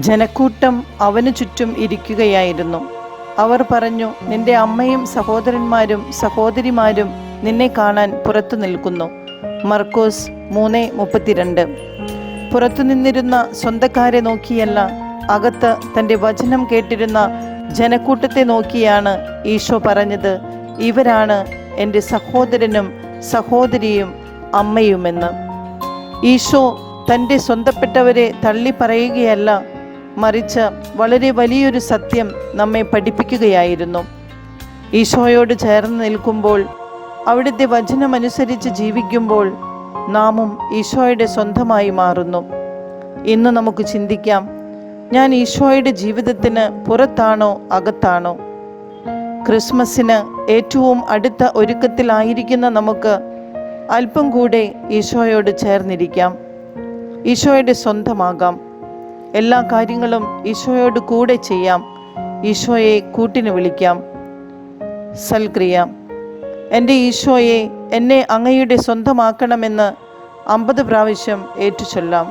ജനക്കൂട്ടം അവനു ചുറ്റും ഇരിക്കുകയായിരുന്നു. അവർ പറഞ്ഞു, നിന്റെ അമ്മയും സഹോദരന്മാരും സഹോദരിമാരും നിന്നെ കാണാൻ പുറത്തു നിൽക്കുന്നു. മർക്കോസ് 3:32. പുറത്തു നിന്നിരുന്ന സ്വന്തക്കാരെ നോക്കിയല്ല, അകത്ത് തൻ്റെ വചനം കേട്ടിരുന്ന ജനക്കൂട്ടത്തെ നോക്കിയാണ് ഈശോ പറഞ്ഞത്, ഇവരാണ് എൻ്റെ സഹോദരനും സഹോദരിയും അമ്മയുമെന്ന്. ഈശോ തൻ്റെ സ്വന്തപ്പെട്ടവരെ തള്ളി പറയുകയല്ല, മറിച്ച് വളരെ വലിയൊരു സത്യം നമ്മെ പഠിപ്പിക്കുകയായിരുന്നു. ഈശോയോട് ചേർന്ന് നിൽക്കുമ്പോൾ, അവിടുത്തെ വചനമനുസരിച്ച് ജീവിക്കുമ്പോൾ നാമും ഈശോയുടെ സ്വന്തമായി മാറുന്നു. ഇന്ന് നമുക്ക് ചിന്തിക്കാം, ഞാൻ ഈശോയുടെ ജീവിതത്തിന് പുറത്താണോ അകത്താണോ? ക്രിസ്മസിന് ഏറ്റവും അടുത്ത ഒരുക്കത്തിലായിരിക്കുന്ന നമുക്ക് അല്പം കൂടെ ഈശോയോട് ചേർന്നിരിക്കാം, ഈശോയുടെ സ്വന്തമാകാം. എല്ലാ കാര്യങ്ങളും ഈശോയോട് കൂടെ ചെയ്യാം, ഈശോയെ കൂട്ടിന് വിളിക്കാം. സൽക്രിയ: എൻ്റെ ഈശോയെ, എന്നെ അങ്ങയുടെ സ്വന്തമാക്കണമെന്ന് 50 പ്രാവശ്യം ഏറ്റുചൊല്ലാം.